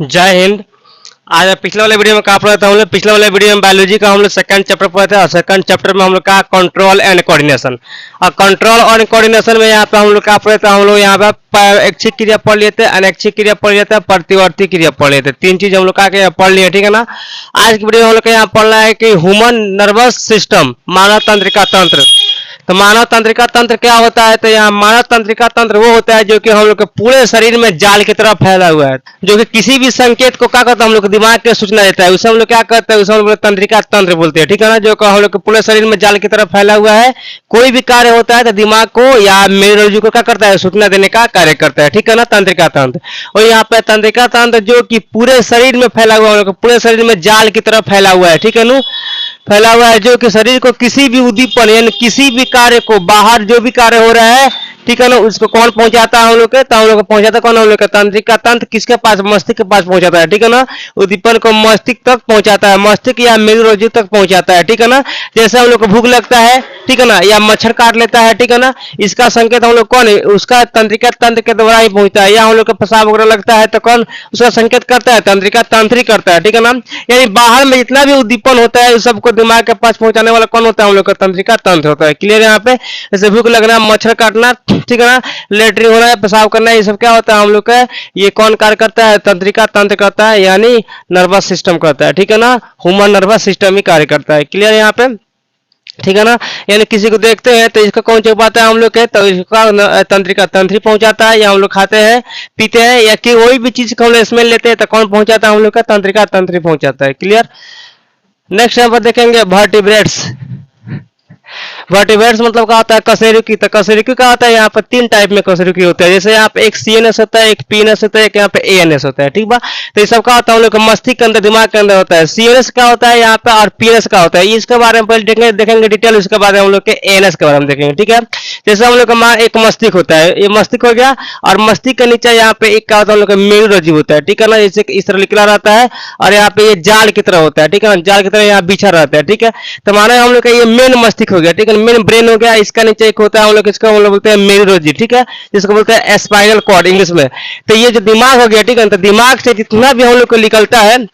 जय हिंद। आज पिछले वाले वीडियो में कहा पढ़ा था हम लोग, पिछले वाले वीडियो में बायोलॉजी का हम लोग सेकंड चैप्टर पढ़ा था और सेकंड चैप्टर में हम लोग का कंट्रोल एंड कोऑर्डिनेशन। और कंट्रोल और कोऑर्डिनेशन में यहाँ पे हम लोग क्या पढ़े थे, हम लोग यहाँ पे ऐच्छिक क्रिया पढ़ लिए थे, अनैच्छिक क्रिया पढ़ लिए थे, प्रतिवर्ती क्रिया पढ़ लिए थे। तीन चीज हम लोग का पढ़ लिए, ठीक है ना। आज की वीडियो में हम लोग यहाँ पढ़ना है कि ह्यूमन नर्वस सिस्टम, मानव तंत्रिका तंत्र। तो मानव तंत्रिका तंत्र क्या होता है, तो यहाँ मानव तंत्रिका तंत्र वो होता है जो कि हम लोग के पूरे शरीर में जाल की तरह फैला हुआ है, जो कि किसी भी संकेत को क्या करता है, हम लोग दिमाग के सूचना देता है। उसे हम लोग क्या करते हैं, उसे हम लोग तंत्रिका तंत्र बोलते हैं, ठीक है ना। जो हम लोग के पूरे शरीर में जाल की तरह फैला हुआ है, कोई भी कार्य होता है तो दिमाग को या मेरुरज्जु को क्या करता है, सूचना देने का कार्य करता है, ठीक है ना, तंत्रिका तंत्र। और यहाँ पे तंत्रिका तंत्र जो कि पूरे शरीर में फैला हुआ है, हम लोग पूरे शरीर में जाल की तरह फैला हुआ है, ठीक है ना, फैला हुआ है, जो कि शरीर को किसी भी उद्दीपन यानी किसी भी कार्य को, बाहर जो भी कार्य हो रहा है, ठीक है ना, उसको कौन पहुंचाता है हम लोग के, तो हम लोग को पहुंचाता कौन, हम लोग का तंत्रिका तंत्र। किसके पास, मस्तिष्क के पास पहुंचाता है, ठीक है ना। उद्दीपन को मस्तिष्क तक पहुंचाता है, मस्तिष्क या मेरुरज्जु तक पहुंचाता है, ठीक है ना। जैसे हम लोग को भूख लगता है, ठीक है ना, या मच्छर काट लेता है, ठीक है ना, इसका संकेत हम लोग कौन है, उसका तंत्रिका तंत्र के द्वारा ही पहुंचता है। या हम लोग को पेशाब वगैरह लगता है तो कौन उसका संकेत करता है, तंत्रिका तंत्र ही करता है, ठीक है ना। यानी बाहर में जितना भी उद्दीपन होता है उस सबको दिमाग के पास पहुंचाने वाला कौन होता है, हम लोग का तंत्रिका तंत्र होता है। क्लियर है यहाँ पे। जैसे भूख लगना, मच्छर काटना, ठीक है ना, लेटरिन होना है, पेशाब करना, ये सब क्या होता है हम लोग का, ये कौन कार्य करता है, तंत्रिका तंत्र करता है, यानी नर्वस सिस्टम करता है, ठीक है ना। ह्यूमन नर्वस सिस्टम ही कार्य करता है। क्लियर है यहाँ पे, ठीक है ना। यानी किसी को देखते हैं तो इसका कौन चौपाता है हम लोग के, तो इसका तंत्रिका तंत्र पहुंचाता है। या हम लोग खाते हैं, पीते हैं, या कि कोई भी चीज को हम लोग स्मेल लेते हैं तो कौन पहुंचाता है हम लोग का, तंत्रिका तंत्र पहुंचाता है। क्लियर। नेक्स्ट यहाँ पर देखेंगे वर्टिब्रेट्स। वर्टिब्रेट्स मतलब क्या होता है, कशेरुकी। तो कशेरुकी क्या होता है, यहाँ पर तीन टाइप में कशेरुकी होता है। जैसे यहाँ पे एक सीएनएस होता है, एक पीएनएस होता है, एक यहाँ पे एएनएस होता है, ठीक बा। तो ये सब क्या होता है, हम लोग मस्तिष्क के अंदर, दिमाग के अंदर होता है। सीएनएस क्या होता है यहाँ पे, और पीएनएस का होता है, इसके बारे में पहले देखेंगे डिटेल, उसके बाद हम लोग के एएनएस के बारे में देखेंगे, ठीक है। जैसे हम लोग का एक मस्तिष्क होता है, ये मस्तिष्क हो गया, और मस्तिष्क के नीचे यहाँ पे एक क्या होता है, हम लोग का मेरुरज्जु होता है, ठीक है ना, जैसे इस तरह निकला रहता है, और यहाँ पे ये जाल की तरह होता है, ठीक है ना, जाल की तरह यहाँ बिछा रहता है, ठीक है। तो माना हम लोग का ये मेन मस्तिष्क हो गया, ठीक है, मेन ब्रेन हो गया। इसका नीचे एक होता है हम लोग, इसको हम लोग बोलते हैं मेरुरज्जु, ठीक है, जिसको बोलते हैं स्पाइनल कॉर्ड इंग्लिश में। तो ये जो दिमाग हो गया, ठीक है, तो दिमाग से जितना भी हम लोग को निकलता है,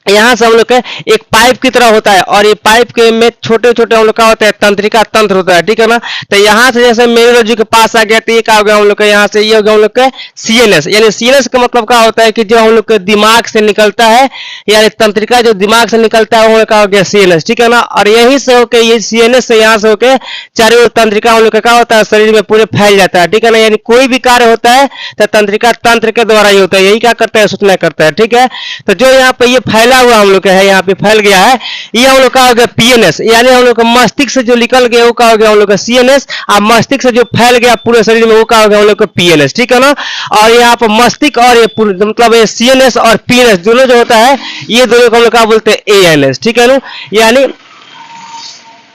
यहाँ से हम लोग के एक पाइप की तरह होता है, और ये पाइप के में छोटे छोटे हम लोग का होता है, तंत्रिका तंत्र होता है, ठीक है ना। तो यहाँ से जैसे मेरुरज्जु के पास आ गया, तो ये क्या हो गया हम लोग का, यहाँ से ये हो गया हम लोग का सीएनएस। यानी सीएनएस का मतलब क्या होता है कि जो हम लोग के दिमाग से निकलता है, यानी तंत्रिका जो दिमाग से निकलता है वो क्या हो गया, सीएनएस, ठीक है ना। और यहीं से होकर, ये सीएनएस से यहाँ से होकर चारों ओर तंत्रिका हम लोग का क्या होता है, शरीर में पूरे फैल जाता है, ठीक है ना। यानी कोई भी कार्य होता है तो तंत्रिका तंत्र के द्वारा ही होता है, यही क्या करता है, सूचना करता है, ठीक है। तो जो यहाँ पे ये फैला हुआ हम लोग का है, यहाँ पे फैल गया है, ये हम लोग का हो गया पीएनएस। यानी हम लोग का मस्तिष्क से जो निकल गया वो क्या हो गया हम लोग का सीएनएस, और मस्तिष्क से जो फैल गया पूरे शरीर में वो क्या हो गया हम लोग का पीएनएस, ठीक है ना। और यहाँ पर मस्तिष्क और ये मतलब ये सीएनएस और पीएनएस दोनों जो होता है, ये दोनों को हम लोग क्या बोलते हैं, एएनएस, ठीक है ना। यानी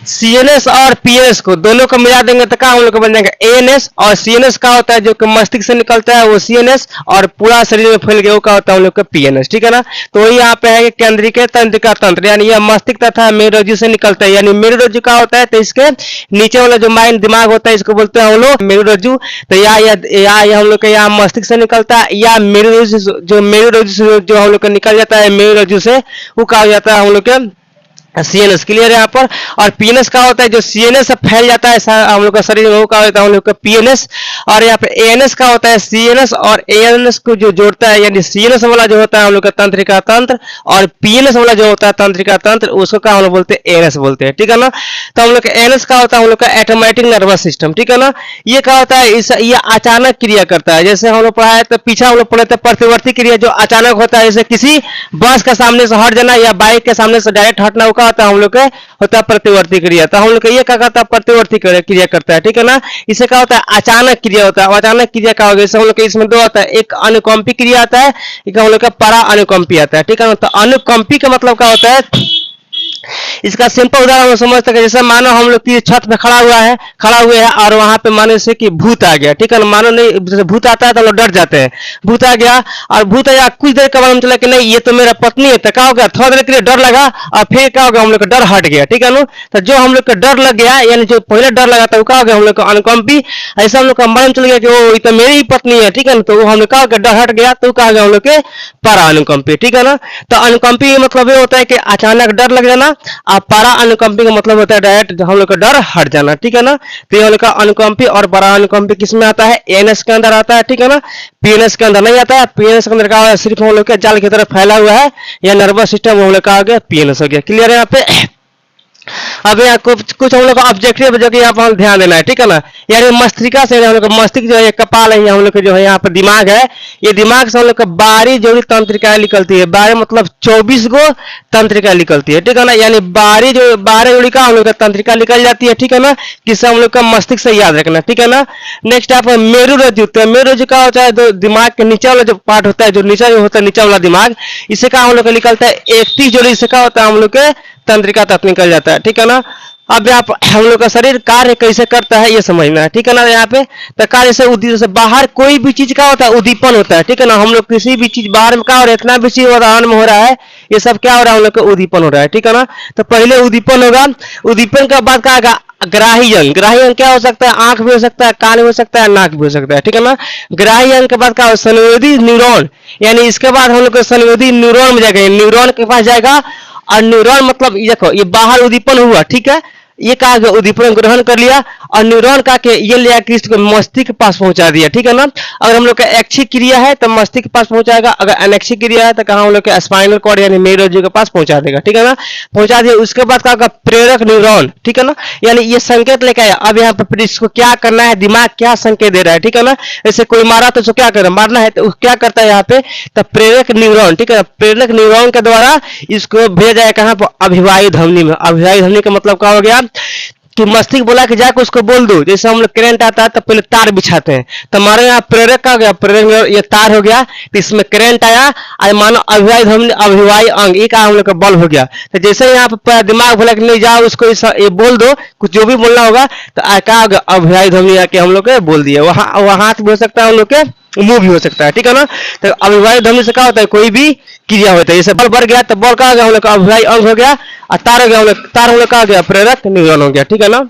सीएनएस और पीएनएस को दोनों को मिला देंगे तो क्या हम लोग को बन जाएगा एएनएस। और सीएनएस का होता है जो कि मस्तिष्क से निकलता है वो सीएनएस, और पूरा शरीर में फैल गया वो का होता है हम लोग का पीएनएस, ठीक है ना। तो यहाँ पे है केंद्रीय तंत्रिका तंत्र, यानी यह मस्तिष्क तथा मेरुरज्जु से निकलता है। यानी मेरुरज्जु का होता है तो इसके नीचे वाला जो माइंड दिमाग होता है इसको बोलते हैं हम लोग मेरुरज्जु। तो या हम लोग का यहाँ मस्तिष्क से निकलता है, या मेरुरज्जु जो हम लोग का निकल जाता है मेरुरज्जु से, वो क्या हो जाता है हम लोग के सीएनएस। क्लियर है यहाँ पर। और पीएनएस का होता है जो सीएनएस से फैल जाता है हम लोग का शरीर में, वो का होता है हम लोग का पीएनएस। और यहाँ पे एएनएस का होता है सीएनएस और एएनएस को जो जोड़ता है, यानी सीएनएस वाला जो होता है हम लोग का तंत्रिका तंत्र, और पीएनएस वाला जो होता है तंत्रिका तंत्र, उसको क्या हम लोग बोलते हैं, एएनएस बोलते हैं, ठीक है ना। तो हम लोग का एएनएस का होता है हम लोग का ऑटोमेटिक नर्वस सिस्टम, ठीक है ना। ये क्या होता है, ये अचानक क्रिया करता है। जैसे हम लोग पढ़ाए तो पीछे हम लोग पढ़े थे प्रतिवर्ती क्रिया, जो अचानक होता है, जैसे किसी बस के सामने से हट जाना या बाइक के सामने से डायरेक्ट हटना, वो होता है हम लोग का होता है प्रतिवर्ती क्रिया। तो हम लोग का ये क्या करता है, प्रतिवर्ती क्रिया करता है, ठीक है ना। इसे क्या होता है, अचानक क्रिया होता है। अचानक क्रिया क्या होगा, जैसे हम लोग के इसमें दो होता है, एक अनुकंपी क्रिया आता है, एक हम लोग का परा अनुकंपी आता है, ठीक है ना। तो अनुकंपी का मतलब क्या होता है, इसका सिंपल उदाहरण हम समझ सकते हैं, जैसे मानो हम लोग की छत पे खड़ा हुए हैं और वहां पे मानो से कि भूत आ गया, ठीक है ना। मानो नहीं, जैसे भूत आता है तो हम लोग डर जाते हैं, भूत आ गया और भूत आया, कुछ देर के बाद हम चला कि नहीं ये तो मेरा पत्नी है, तो क्या हो गया, थोड़ा देर के लिए डर लगा और फिर क्या हो गया, हम लोग का डर हट गया, ठीक है ना। तो जो हम लोग का डर लग गया, यानी जो पहले डर लगा था वो क्या हो गया, हम लोग का अनुकंपी, ऐसा हम लोग का मन चल गया कि वो ये तो मेरी ही पत्नी है, ठीक है ना। तो हम लोग का डर हट गया, तो कहा गया हम लोग के पारा अनुकंपी, ठीक है ना। तो अनुकंपी मतलब ये होता है कि अचानक डर लग जाना, और पारा अनुकंपी का मतलब होता है डायरेक्ट हम लोग का डर हट जाना, ठीक है ना। तो ये हम लोग का अनुकंपी और पारा अनुकंपी किसमें आता है, एएनएस के अंदर आता है, ठीक है ना। पीएनएस के अंदर नहीं आता है, पीएनएस के अंदर क्या है, सिर्फ हम लोग के जाल की तरफ फैला हुआ है, या नर्वस सिस्टम हम लोग का हो गया पीएनएस हो गया। क्लियर है यहाँ पे। अब यहाँ कुछ हम लोग का ऑब्जेक्टिव जो कि यहाँ पर ध्यान देना है, ठीक है ना। यानी मस्तिष्का से हम लोग का मस्तिष्क जो है, कपाल है, हम लोग का जो है यहाँ पर दिमाग है, ये दिमाग से हम लोग का 12 जोड़ी तंत्रिकाएं निकलती है, 12 मतलब 24 गो तंत्रिका निकलती है, ठीक है ना। यानी 12 जोड़ी का हम लोग का तंत्रिका निकल जाती है, ठीक है ना, किससे हम लोग का मस्तिष्क से याद रखना, ठीक है ना। नेक्स्ट आप मेरु रज्जु, तो मेरु रज्जु का होता है जो दिमाग के नीचे वाला जो पार्ट होता है, जो नीचे जो होता है नीचे वाला दिमाग, इससे का हम लोग का निकलता है 31 जोड़ी, इससे का होता है हम लोग के तंत्रिका तत्व निकल जाता है, ठीक है ना। अब आप हम लोग का शरीर कार्य कैसे करता है ये समझना है, ठीक है ना। यहाँ पे तो कार्य से बाहर कोई भी चीज का होता है उद्दीपन होता है, ठीक है ना। हम लोग किसी भी चीज बाहर में का और इतना भी चीज उदाहरण में हो रहा है, ये सब क्या हो रहा है, हम लोग का उद्दीपन हो रहा है, ठीक है ना। तो पहले उद्दीपन होगा, उद्दीपन के बाद क्या आएगा, ग्राही अंग। ग्राही अंग क्या हो सकता है, आंख भी हो सकता है, कान भी हो सकता है, नाक भी हो सकता है, ठीक है ना। ग्राही अंग के बाद क्या, संवेदी न्यूरॉन, यानी इसके बाद हम लोग को संवेदी न्यूरॉन में जाएगा, न्यूरॉन के पास जाएगा, और न्यूरॉन मतलब देखो ये बाहर उद्दीपन हुआ, ठीक है, ये कहा गया उद्दीपन ग्रहण कर लिया, और न्यूरॉन का के ये लिया कि इसको मस्तिष्क के पास पहुंचा दिया, ठीक है ना। अगर हम लोग का ऐच्छिक क्रिया है तो मस्तिष्क के पास पहुंचाएगा, अगर अनैच्छिक क्रिया है तो कहा हम लोग के स्पाइनल कॉर्ड यानी मेरुरज्जु के पास पहुंचा देगा, ठीक है ना। पहुंचा दिया, उसके बाद कहा प्रेरक न्यूरॉन, ठीक है ना, यानी ये संकेत लेके आया। अब यहाँ पर इसको क्या करना है, दिमाग क्या संकेत दे रहा है, ठीक है ना। जैसे कोई मारा तो उसको क्या करना, मारना है तो क्या करता है यहाँ पे, तो प्रेरक न्यूरॉन, ठीक है। प्रेरक न्यूरॉन के द्वारा इसको भेजा जाए कहाँ पर, अभिवाही धमनी में। अभिवाही धमनी का मतलब क्या हो गया कि मस्तिष्क बोला कि जाकर उसको बोल दो, जैसे हम लोग करंट आता है तो पहले तार बिछाते हैं, तो हमारे यहाँ प्रेरक का गया, प्रेरक ये तार हो गया, तो इसमें करंट आया, आज मानो अभिवाही धमनी, अभिवाही अंग, एक हम लोग का बल्ब हो गया। तो जैसे यहाँ पर दिमाग बोला कि नहीं जाओ उसको ये बोल दो, कुछ जो भी बोलना होगा, तो क्या होगा, अभिवाही धमनी आके हम लोग बोल दिया। वहां हाथ भी हो सकता है हम लोग के, मुंह भी हो सकता है, ठीक है ना। तो अभिवाही धमनी से क्या होता है, कोई भी क्रिया होता है, जैसे बल बढ़ गया तो बल का हो गया हम लोग का अभिवाही अंग हो गया, और तार हो गया हम लोग, तार हम लोग का हो गया प्रेरक न्यूरॉन हो गया, ठीक है ना।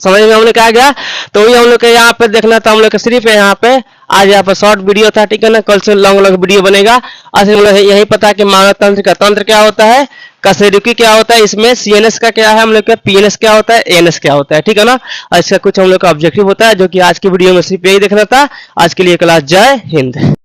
समझ में हमने कहा गया। तो वही हम लोग के यहाँ पे देखना था, हम लोग के सिर्फ यहाँ पे आज यहाँ पे शॉर्ट वीडियो था, ठीक है ना। कल से लॉन्ग वीडियो बनेगा। आज हम लोग यही पता कि मानव तंत्र का तंत्र क्या होता है, कशेरुकी क्या होता है, इसमें सीएनएस का क्या है, हम लोग का पीएनएस क्या होता है, एएनएस क्या होता है, ठीक है ना। इसका कुछ हम लोग का ऑब्जेक्टिव होता है, जो कि आज की वीडियो में सिर्फ यही देखना था। आज के लिए क्लास, जय हिंद।